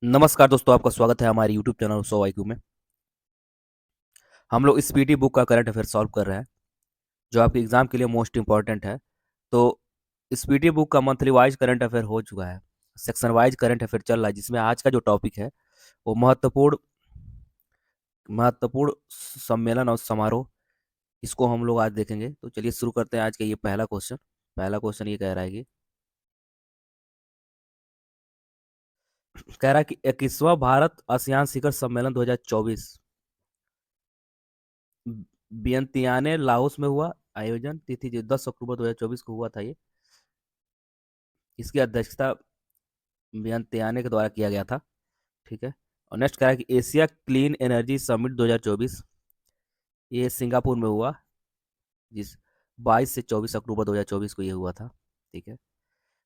नमस्कार दोस्तों, आपका स्वागत है हमारे यूट्यूब चैनल 100 IQ में। हम लोग स्पीडी बुक का करंट अफेयर सॉल्व कर रहे हैं, जो आपके एग्जाम के लिए मोस्ट इंपॉर्टेंट है। तो स्पीडी बुक का मंथली वाइज करंट अफेयर हो चुका है, सेक्शन वाइज करंट अफेयर चल रहा है, जिसमें आज का जो टॉपिक है वो महत्वपूर्ण महत्वपूर्ण सम्मेलन और समारोह, इसको हम लोग आज देखेंगे। तो चलिए शुरू करते हैं आज का ये पहला क्वेश्चन ये कह रहा है कि कह रहा है कि 21वां भारत आसियान शिखर सम्मेलन 2024 वियंतियाने लाओस में हुआ। आयोजन तिथि जो 10 अक्टूबर 2024 को हुआ था ये। इसकी अध्यक्षता वियंतियाने के द्वारा किया गया था। ठीक है। और नेक्स्ट कह रहा है कि एशिया क्लीन एनर्जी समिट 2024 ये सिंगापुर में हुआ, जिस 22 से 24 अक्टूबर 2024 को ये हुआ था। ठीक है।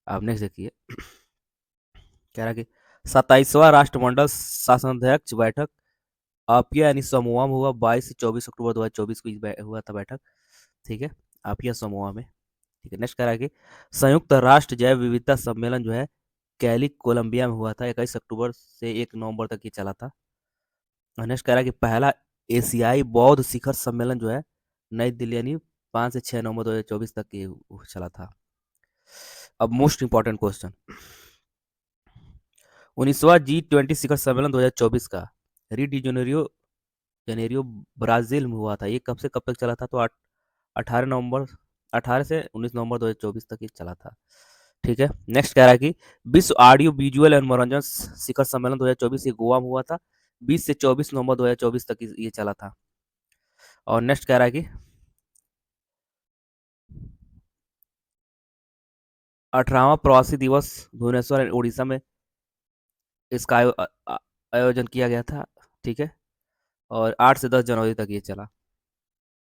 अब नेक्स्ट देखिए, कह रहा है कि 27वां राष्ट्रमंडल शासनाध्यक्ष बैठक आपिया यानी समोआ में हुआ, 22 से 24 अक्टूबर 2024 को हुआ था बैठक। ठीक है, आपिया समोआ में। ठीक है। नेक्स्ट कह रहा है कि संयुक्त राष्ट्र जैव विविधता सम्मेलन जो है कैली कोलंबिया में हुआ था, 21 अक्टूबर से 1 नवंबर तक ये चला था। और नेक्स्ट कह रहा है कि पहला एशियाई बौद्ध शिखर सम्मेलन जो है नई दिल्ली यानी 5 से 6 नवंबर 2024 तक ये चला था। अब मोस्ट इंपॉर्टेंट क्वेश्चन, 19वां G20 शिखर सम्मेलन 2024 का री डी जेनेरियो ब्राजील में हुआ था। ये कब से कब तक चला था? तो 18 नवंबर 18 से 19 नवंबर 2024 तक ये चला था। ठीक है। नेक्स्ट कह रहा है कि विश्व ऑडियो विजुअल एंड मनोरंजन शिखर सम्मेलन 2024 ये गोवा में हुआ था, 20 से 24 नवंबर 2024 तक ये चला था। और नेक्स्ट कह रहा है कि 18वां प्रवासी दिवस भुवनेश्वर उड़ीसा में इसका आयोजन किया गया था। ठीक है। और 8 से 10 जनवरी तक ये चला।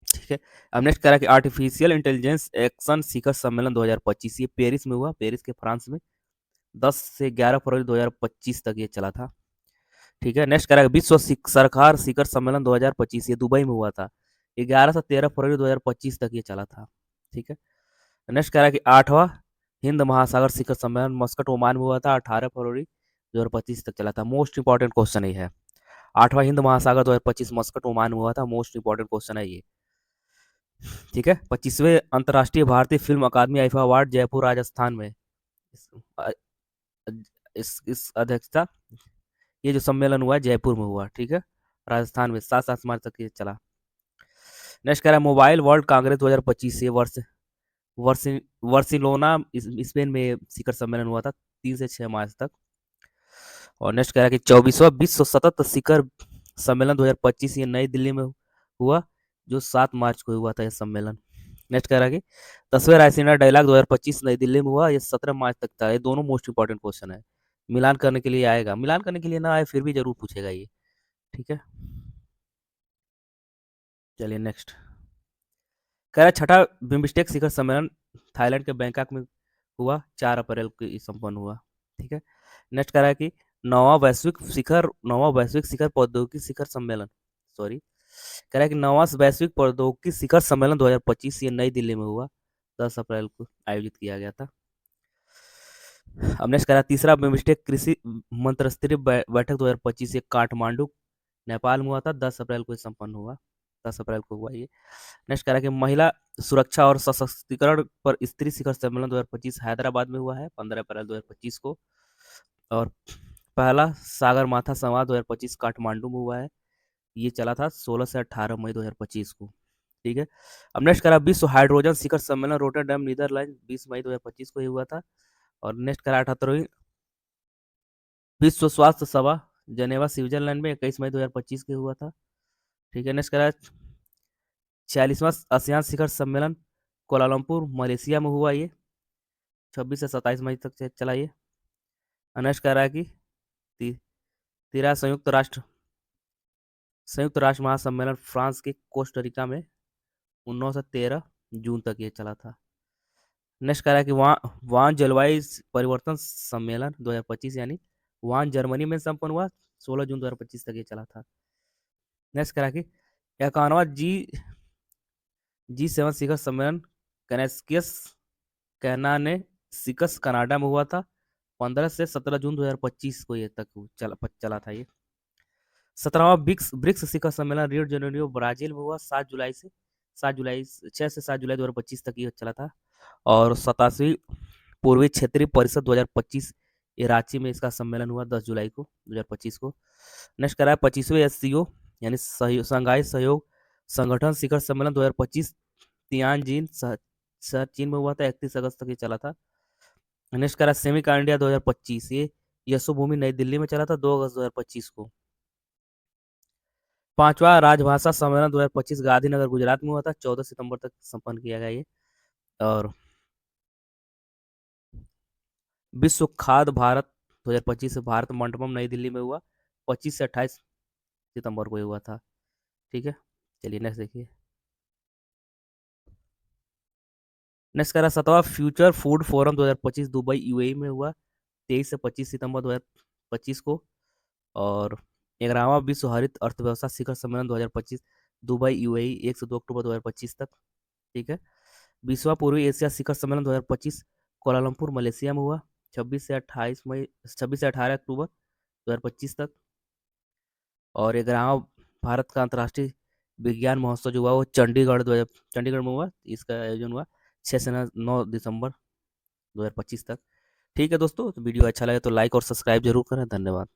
ठीक है। अब नेक्स्ट कह रहा है कि आर्टिफिशियल इंटेलिजेंस एक्शन शिखर सम्मेलन 2025 ये पेरिस में हुआ, पेरिस के फ्रांस में 10 से 11 फरवरी 2025 तक ये चला था। ठीक है। नेक्स्ट कह रहा है विश्व सरकार शिखर सम्मेलन 2025 ये दुबई में हुआ था, 11 से 13 फरवरी 2025 तक ये चला था। ठीक है। नेक्स्ट कह रहा है कि 8वां हिंद महासागर शिखर सम्मेलन मस्कट ओमान में हुआ था, 18 फरवरी 2025 तक चला था। मोस्ट इंपॉर्टेंट क्वेश्चन ही है, 8वां हिंद महासागर 2025 मस्कट ओमान में हुआ था। मोस्ट इंपॉर्टेंट क्वेश्चन है ये। ठीक है। 25वें अंतर्राष्ट्रीय भारतीय फिल्म अकादमी आईफा अवार्ड जयपुर राजस्थान में इस, अ, इस अध्यक्षता ये जो सम्मेलन हुआ है जयपुर में हुआ। ठीक है। राजस्थान में 7 मार्च तक ये चला। नेक्स्ट कह रहा है मोबाइल वर्ल्ड कांग्रेस 2025 ये वर्ष वर्सिलोना स्पेन में शिखर सम्मेलन हुआ था, 3 से 6 मार्च तक। और नेक्स्ट कह रहा है कि 24वां विश्व सतत शिखर सम्मेलन 2025 ये नई दिल्ली में हुआ, जो 7 मार्च को हुआ था ये सम्मेलन। नेक्स्ट कह रहा है कि 10वें रायसीना डायलॉग 2025 नई दिल्ली में हुआ, ये 17 मार्च तक था। ये दोनों मोस्ट इंपॉर्टेंट क्वेश्चन है, मिलान करने के लिए आएगा, मिलान करने के लिए ना आए फिर भी जरूर पूछेगा ये। ठीक है। चलिए नेक्स्ट कह रहा है छठा बिम्स्टेक शिखर सम्मेलन थाईलैंड के बैंकॉक में हुआ, 4 अप्रैल को ये संपन्न हुआ। ठीक है। नेक्स्ट कह रहा है कि नौवां वैश्विक शिखर प्रौद्योगिकी शिखर सम्मेलन, सॉरी, कह रहा है कि 9वां वैश्विक प्रौद्योगिकी शिखर सम्मेलन 2025 ये नई दिल्ली में हुआ, 10 अप्रैल को आयोजित किया गया था। अब नेक्स्ट कह रहा है तीसरा बिम्स्टेक कृषि मंत्रिस्तरीय बैठक 2025 ये काठमांडू नेपाल में हुआ था, 10 अप्रैल को ये संपन्न हुआ, 10 अप्रैल को हुआ ये। नेक्स्ट कह रहा है कि महिला सुरक्षा और सशक्तिकरण पर स्त्री शिखर सम्मेलन 2025 हैदराबाद में हुआ है, 15 अप्रैल 2025 को। और पहला सागर माथा संवाद 2025 काठमांडू में हुआ है, ये चला था 16 से 18 मई 2025 को। ठीक है। अब नेक्स्ट करा विश्व हाइड्रोजन शिखर सम्मेलन रोटरडैम नीदरलैंड 20 मई 2025 को ही हुआ था। और नेक्स्ट करा 78वीं विश्व स्वास्थ्य सभा जनेवा स्विट्जरलैंड में 21 मई 2025 को हुआ था। ठीक है। नेक्स्ट करा 46वां आसियान शिखर सम्मेलन कोलालमपुर मलेशिया में हुआ, ये 26 से 27 मई तक चला ये। नेक्स्ट कह रहा है कि ती, तेरह संयुक्त राष्ट्र महासम्मेलन फ्रांस के कोस्टारिका में 19 से 13 जून तक ये चला था। नेक्स्ट कह रहा है कि वहाँ जलवायु परिवर्तन सम्मेलन 2025 यानी वहाँ जर्मनी में संपन्न हुआ, 16 जून 2025 तक ये चला था। नेक्स्ट कह रहा है कि 51वां G7 शिखर सम्मेलन कैनास्कियस कैना ने सिकस कनाडा में हुआ था, 15 से 17 जून 2025 को ये तक चला था ये। 17वां ब्रिक्स शिखर सम्मेलन रियो de जेनेरियो ब्राजील में हुआ 7 जुलाई 6 से 7 जुलाई 2025 तक ये चला था। और 87वीं पूर्वी क्षेत्रीय परिषद 2025 ये रांची में इसका सम्मेलन हुआ 10 जुलाई को 2025 को। नेक्स्ट करा है 25वें एससीओ यानी शंघाई सहयोग संगठन शिखर सम्मेलन 2025 तियानजिन शहर चीन में हुआ था, 31 अगस्त तक ये चला था। नेक्स्ट करा सेमी का इंडिया 2025 ये यशोभूमि नई दिल्ली में चला था 2 अगस्त 2025 को। 5वां राजभाषा सम्मेलन 2025 गांधीनगर गुजरात में हुआ था, 14 सितंबर तक संपन्न किया गया ये। और विश्व खाद्य भारत 2025 भारत मंडपम नई दिल्ली में हुआ, 25 से 28 सितंबर को ये हुआ था। ठीक है, चलिए नेक्स्ट देखिए। नेक्स्ट करा 7वां future food forum 2025 Dubai UAE में हुआ, 23 से 25 सितंबर 2025 को। और 11वां विश्व हरित अर्थव्यवस्था शिखर सम्मेलन 2025 दुबई यूएई 1 से 2 अक्टूबर 2025 तक। ठीक है, 20वां पूर्वी एशिया शिखर सम्मेलन 2025 कोलालमपुर मलेशिया में हुआ, 26 से 18 अक्टूबर 2025 तक। और 11वां भारत का अंतर्राष्ट्रीय विज्ञान महोत्सव जो हुआ वो चंडीगढ़ में हुआ, इसका आयोजन हुआ 6 से 9 दिसंबर 2025 तक। ठीक है दोस्तों, तो वीडियो अच्छा लगे तो लाइक और सब्सक्राइब जरूर करें। धन्यवाद।